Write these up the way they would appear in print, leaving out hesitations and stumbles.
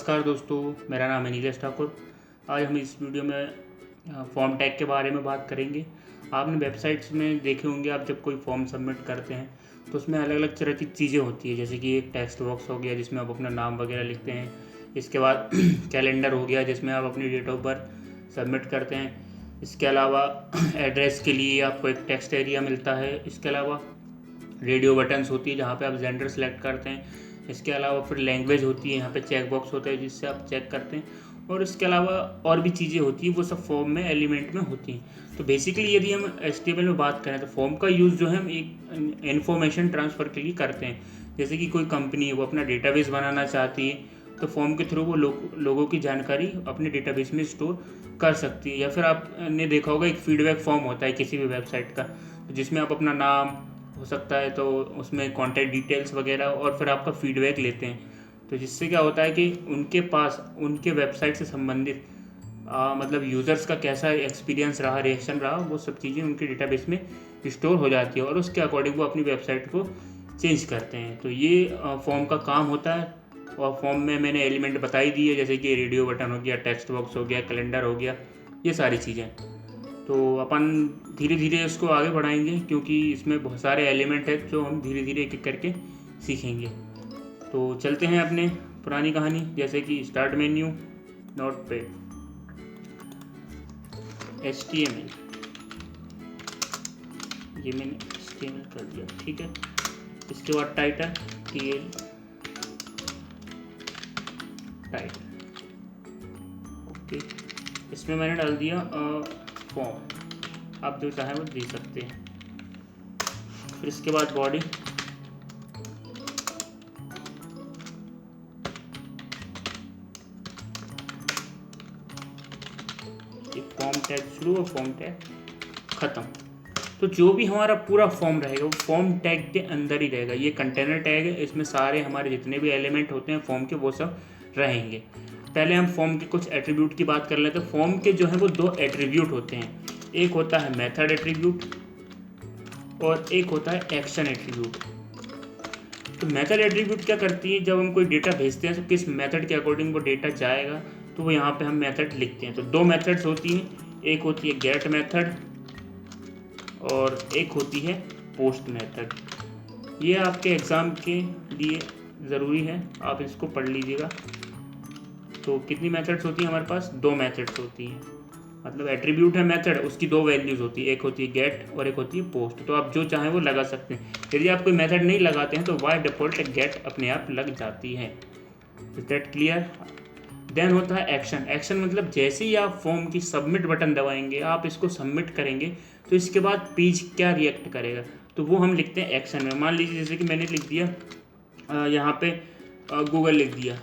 नमस्कार दोस्तों, मेरा नाम है नीलेश ठाकुर। आज हम इस वीडियो में फॉर्म टैग के बारे में बात करेंगे। आपने वेबसाइट्स में देखे होंगे, आप जब कोई फॉर्म सबमिट करते हैं तो उसमें अलग अलग तरह की चीज़ें होती है, जैसे कि एक टेक्स्ट बॉक्स हो गया जिसमें आप अपना नाम वगैरह लिखते हैं। इसके बाद कैलेंडर हो गया जिसमें आप अपनी डेट ऑफ बर्थ सबमिट करते हैं। इसके अलावा एड्रेस के लिए आपको एक टेक्स्ट एरिया मिलता है। इसके अलावा रेडियो बटन्स होती है जहाँ पे आप जेंडर सेलेक्ट करते हैं। इसके अलावा फिर लैंग्वेज होती है, यहाँ पे चेक बॉक्स होता है जिससे आप चेक करते हैं। और इसके अलावा और भी चीज़ें होती हैं, वो सब फॉर्म में एलिमेंट में होती हैं। तो बेसिकली यदि हम HTML में बात करें तो फॉर्म का यूज़ जो है हम एक इन्फॉर्मेशन ट्रांसफ़र के लिए करते हैं। जैसे कि कोई कंपनी है, वो अपना डेटाबेस बनाना चाहती है तो फॉर्म के थ्रू वो लोगों की जानकारी अपने डेटाबेस में स्टोर कर सकती है। या फिर आपने देखा होगा एक फीडबैक फॉर्म होता है किसी भी वेबसाइट का, जिसमें आप अपना नाम हो सकता है तो उसमें कॉन्टैक्ट डिटेल्स वगैरह और फिर आपका फीडबैक लेते हैं। तो जिससे क्या होता है कि उनके पास उनके वेबसाइट से संबंधित मतलब यूज़र्स का कैसा एक्सपीरियंस रहा, रिएक्शन रहा, वो सब चीज़ें उनके डेटाबेस में स्टोर हो जाती है और उसके अकॉर्डिंग वो अपनी वेबसाइट को चेंज करते हैं। तो ये फॉर्म का काम होता है। और फॉर्म में मैंने एलिमेंट बता ही दिए, जैसे कि रेडियो बटन हो गया, टेक्स्ट बॉक्स हो गया, कैलेंडर हो गया, ये सारी चीज़ें। तो अपन धीरे धीरे इसको आगे बढ़ाएंगे क्योंकि इसमें बहुत सारे एलिमेंट हैं जो हम धीरे धीरे एक एक करके सीखेंगे। तो चलते हैं अपने पुरानी कहानी, जैसे कि स्टार्ट मेन्यू, नोटपैड, HTML, ये मैंने HTML कर दिया, ठीक है। इसके बाद टाइटल, टाइटल, ओके। इसमें मैंने डाल दिया फॉर्म, आप जो चाहें वो दे सकते हैं। फिर इसके बाद बॉडी, एक फॉर्म टैग शुरू और फॉर्म टैग ख़त्म। तो जो भी हमारा पूरा फॉर्म रहेगा वो फॉर्म टैग के अंदर ही रहेगा। ये कंटेनर टैग है, इसमें सारे हमारे जितने भी एलिमेंट होते हैं फॉर्म के वो सब रहेंगे। पहले हम फॉर्म के कुछ एट्रीब्यूट की बात कर लेते हैं। फॉर्म के जो है वो दो एट्रीब्यूट होते हैं, एक होता है मेथड एट्रीब्यूट और एक होता है एक्शन एट्रीब्यूट। तो मेथड एट्रीब्यूट क्या करती है, जब हम कोई डेटा भेजते हैं तो किस मेथड के अकॉर्डिंग वो डेटा जाएगा, तो वो यहाँ पे हम मेथड लिखते हैं। तो दो मेथड्स होती हैं, एक होती है गेट मेथड और एक होती है पोस्ट मेथड। ये आपके एग्ज़ाम के लिए ज़रूरी है, आप इसको पढ़ लीजिएगा। तो कितनी मेथड्स होती हैं हमारे पास? दो मेथड्स होती हैं। मतलब एट्रीब्यूट है मेथड, उसकी दो वैल्यूज़ होती है, एक होती है गेट और एक होती है पोस्ट। तो आप जो चाहें वो लगा सकते हैं। यदि आप कोई मेथड नहीं लगाते हैं तो बाय डिफ़ॉल्ट गेट अपने आप लग जाती है। Is that clear? देन होता है एक्शन। एक्शन मतलब जैसे ही आप फॉर्म की सबमिट बटन दबाएंगे, आप इसको सबमिट करेंगे, तो इसके बाद पेज क्या रिएक्ट करेगा, तो वो हम लिखते हैं एक्शन में। मान लीजिए जैसे कि मैंने लिख दिया यहाँ पे गूगल लिख दिया,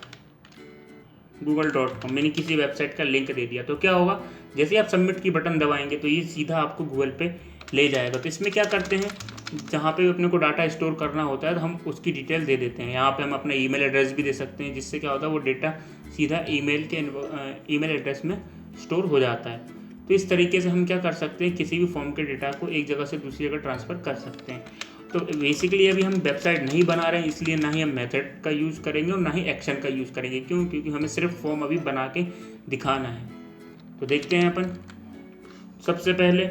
google.com, मैंने किसी वेबसाइट का लिंक दे दिया। तो क्या होगा, जैसे ही आप सबमिट की बटन दबाएंगे तो ये सीधा आपको गूगल पे ले जाएगा। तो इसमें क्या करते हैं, जहाँ पे अपने को डाटा स्टोर करना होता है तो हम उसकी डिटेल दे देते हैं। यहाँ पे हम अपना ईमेल एड्रेस भी दे सकते हैं, जिससे क्या होता है वो डेटा सीधा ईमेल एड्रेस में स्टोर हो जाता है। तो इस तरीके से हम क्या कर सकते हैं, किसी भी फॉर्म के डेटा को एक जगह से दूसरी जगह ट्रांसफ़र कर सकते हैं। तो बेसिकली अभी हम वेबसाइट नहीं बना रहे हैं, इसलिए ना ही हम मेथड का यूज़ करेंगे और ना ही एक्शन का यूज़ करेंगे। क्यों? क्योंकि हमें सिर्फ फॉर्म अभी बना के दिखाना है। तो देखते हैं अपन। सबसे पहले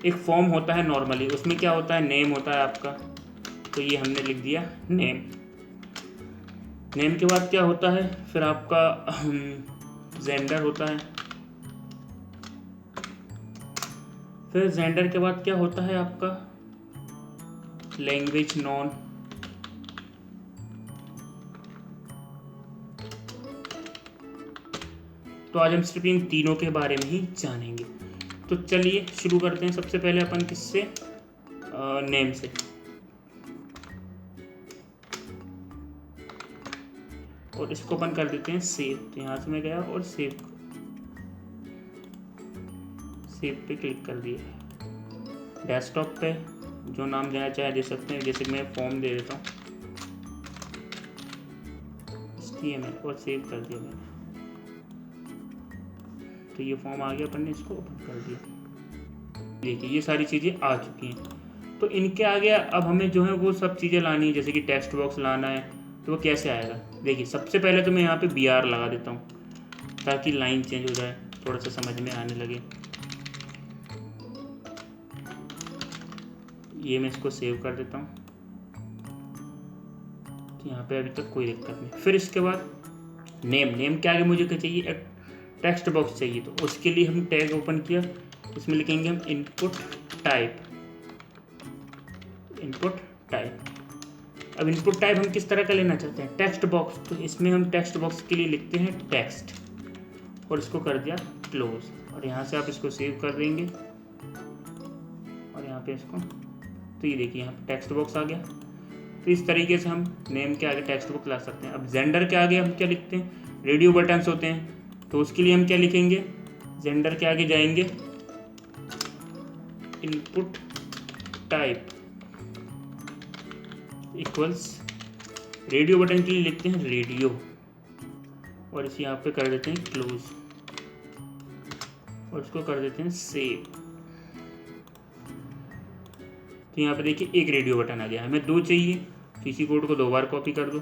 एक फॉर्म होता है नॉर्मली, उसमें क्या होता है, नेम होता है आपका। तो ये हमने लिख दिया नेम। नेम के बाद क्या होता है, फिर आपका जेंडर होता है। फिर जेंडर के बाद क्या होता है आपका लैंग्वेज नॉन। तो आज हम सिर्फ इन तीनों के बारे में ही जानेंगे। तो चलिए शुरू करते हैं। सबसे पहले अपन किससे, नेम से। और इसको अपन कर देते हैं सेव। तो यहाँ से मैं गया और सेव पे क्लिक कर दिया। डेस्कटॉप पे जो नाम देना चाहे दे सकते हैं, जैसे मैं फॉर्म दे देता हूँ HTML और सेव कर दिया मैंने। तो ये फॉर्म आ गया, अपन ने इसको ओपन कर दिया। देखिए ये सारी चीज़ें आ चुकी हैं। तो इनके आगे अब हमें जो है वो सब चीज़ें लानी है, जैसे कि टेक्स्ट बॉक्स लाना है, तो वो कैसे आएगा। देखिए सबसे पहले तो मैं यहाँ पे BR लगा देता हूँ ताकि लाइन चेंज हो जाए, थोड़ा सा समझ में आने लगे। ये मैं इसको सेव कर देता हूँ, तो यहाँ पे अभी तक कोई दिक्कत नहीं। फिर इसके बाद नेम के आगे मुझे क्या चाहिए, एक टेक्स्ट बॉक्स चाहिए। तो उसके लिए हम टैग ओपन किया, इसमें लिखेंगे हम इनपुट टाइप। अब इनपुट टाइप हम किस तरह का लेना चाहते हैं, टेक्स्ट बॉक्स। तो इसमें हम टेक्स्ट बॉक्स के लिए लिखते हैं टेक्स्ट और इसको कर दिया क्लोज। और यहाँ से आप इसको सेव कर देंगे और यहाँ पे इसको, तो ये देखिए यहाँ पे टेक्स्ट बॉक्स आ गया। तो इस तरीके से हम नेम के आगे टेक्स्ट बॉक्स ला सकते हैं। अब जेंडर के आगे हम क्या लिखते हैं, रेडियो बटन्स होते हैं, तो उसके लिए हम क्या लिखेंगे, जेंडर के आगे जाएंगे input type equals, radio button के लिए लिखते हैं रेडियो और इसे यहाँ पे कर देते हैं क्लोज और इसको कर देते हैं सेव। तो यहाँ पे देखिए एक रेडियो बटन आ गया, हमें 2 चाहिए, तो इसी कोड को 2 बार कॉपी कर दो।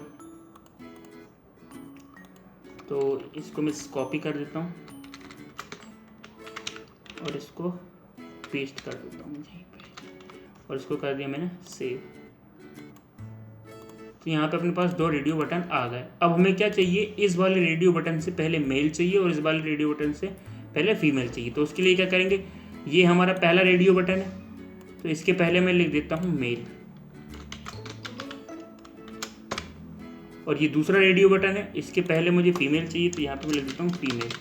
तो इसको मैं कॉपी कर देता हूँ और इसको पेस्ट कर देता हूँ यहीं पे और इसको कर दिया मैंने सेव। तो यहाँ पे अपने पास 2 रेडियो बटन आ गए। अब हमें क्या चाहिए, इस वाले रेडियो बटन से पहले मेल चाहिए और इस वाले रेडियो बटन से पहले फीमेल चाहिए। तो उसके लिए क्या करेंगे, ये हमारा पहला रेडियो बटन है, तो इसके पहले मैं लिख देता हूँ मेल और ये दूसरा रेडियो बटन है, इसके पहले मुझे फीमेल चाहिए, तो यहाँ पे मैं लिख देता हूँ फीमेल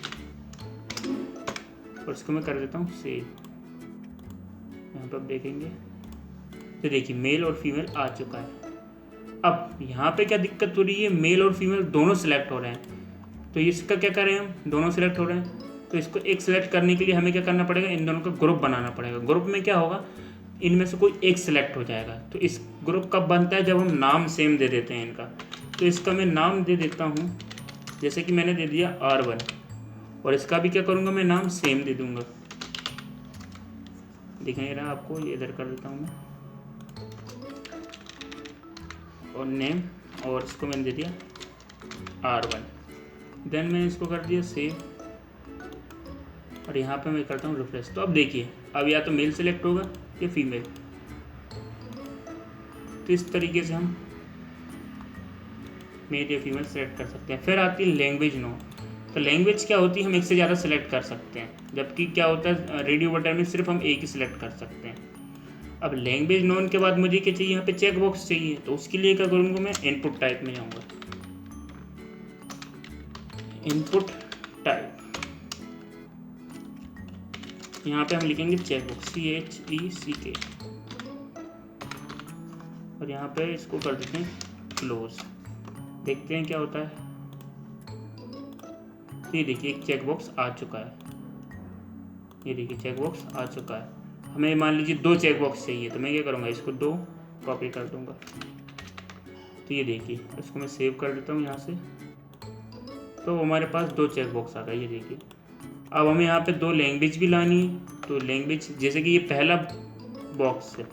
और इसको मैं कर देता हूँ सेव। यहाँ पे आप देखेंगे तो देखिए मेल और फीमेल आ चुका है। अब यहाँ पे क्या दिक्कत हो रही है, मेल और फीमेल दोनों सिलेक्ट हो रहे हैं, तो इसका क्या करें, हम दोनों सिलेक्ट हो रहे हैं, तो इसको एक सिलेक्ट करने के लिए हमें क्या करना पड़ेगा, इन दोनों का ग्रुप बनाना पड़ेगा। ग्रुप में क्या होगा, इनमें से कोई एक सिलेक्ट हो जाएगा। तो इस ग्रुप कब बनता है, जब हम नाम सेम दे देते हैं इनका। तो इसका मैं नाम दे देता हूँ, जैसे कि मैंने दे दिया R1 और इसका भी क्या करूँगा, मैं नाम सेम दे दूँगा। दिखाई रहा आपको, ये इधर कर देता हूँ मैं और नेम और इसको मैंने दे दिया R1। देन मैंने इसको कर दिया सेव और यहाँ पे मैं करता हूँ रिफ्रेश। तो अब देखिए अब या तो मेल सेलेक्ट होगा या फीमेल। तो इस तरीके से हम मेल या फीमेल सेलेक्ट कर सकते हैं। फिर आती है लैंग्वेज नो। तो लैंग्वेज क्या होती है, हम एक से ज़्यादा सेलेक्ट कर सकते हैं, जबकि क्या होता है रेडियो बटन में सिर्फ हम एक ही सिलेक्ट कर सकते हैं। अब लैंग्वेज नोन के बाद मुझे क्या चाहिए, यहाँ पे चेक बॉक्स चाहिए। तो उसके लिए क्या करूँगा, मैं इनपुट टाइप में जाऊँगा, इनपुट टाइप, यहाँ पे हम लिखेंगे चेक बॉक्स CHECK और यहाँ पे इसको कर देते हैं क्लोज। देखते हैं क्या होता है। तो ये देखिए एक चेक बॉक्स आ चुका है, ये देखिए चेक बॉक्स आ चुका है। हमें मान लीजिए 2 चेक बॉक्स चाहिए, तो मैं क्या करूँगा, इसको 2 कॉपी कर दूँगा। तो ये देखिए इसको मैं सेव कर देता हूँ यहाँ से, तो हमारे पास 2 चेक बॉक्स आ गए। ये देखिए अब हमें यहाँ पे 2 लैंग्वेज भी लानी है। तो लैंग्वेज जैसे कि ये पहला बॉक्स है,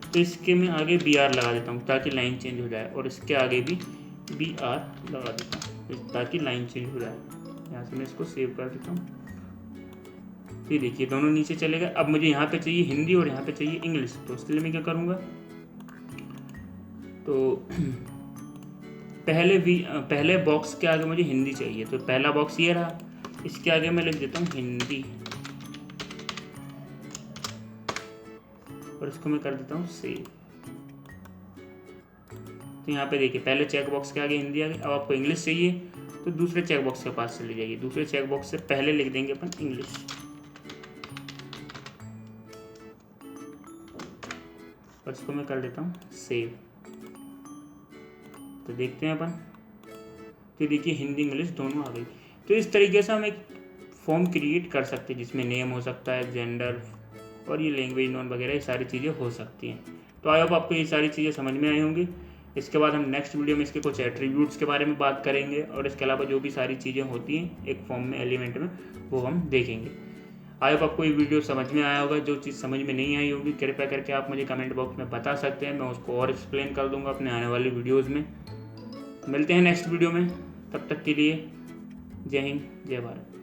तो इसके मैं आगे BR लगा देता हूँ ताकि लाइन चेंज हो जाए और इसके आगे भी BR लगा देता हूँ ताकि लाइन चेंज हो जाए। यहाँ से मैं इसको सेव कर देता हूँ। ये देखिए दोनों नीचे चले गए। अब मुझे यहाँ पे चाहिए हिंदी और यहाँ पे चाहिए इंग्लिश। तो उसके लिए मैं क्या करूँगा, तो पहले बॉक्स के आगे मुझे हिंदी चाहिए, तो पहला बॉक्स ये रहा, इसके आगे मैं लिख देता हूँ हिंदी और इसको मैं कर देता हूँ सेव। तो यहाँ पे देखिए पहले चेक बॉक्स के आगे हिंदी आ गई। अब आपको इंग्लिश चाहिए तो दूसरे चेक बॉक्स के पास चले जाइए, दूसरे चेक बॉक्स से पहले लिख देंगे अपन इंग्लिश और इसको मैं कर देता हूँ सेव। तो देखते हैं अपन, तो देखिए हिंदी इंग्लिश दोनों आ गई। तो इस तरीके से हम एक फॉर्म क्रिएट कर सकते हैं जिसमें नेम हो सकता है, जेंडर और ये लैंग्वेज नोन वगैरह ये सारी चीज़ें हो सकती हैं। तो आई होप आपको ये सारी चीज़ें समझ में आई होंगी। इसके बाद हम नेक्स्ट वीडियो में इसके कुछ एट्रीब्यूट्स के बारे में बात करेंगे और इसके अलावा जो भी सारी चीज़ें होती हैं एक फॉर्म में, एलिमेंट में, वो हम देखेंगे। आई होप आपको ये वीडियो समझ में आया होगा। जो चीज़ समझ में नहीं आई होगी कृपया करके आप मुझे कमेंट बॉक्स में बता सकते हैं, मैं उसको और एक्सप्लेन कर दूंगा अपने आने वाली वीडियोज़ में। मिलते हैं नेक्स्ट वीडियो में, तब तक के लिए जय हिंद जय भारत।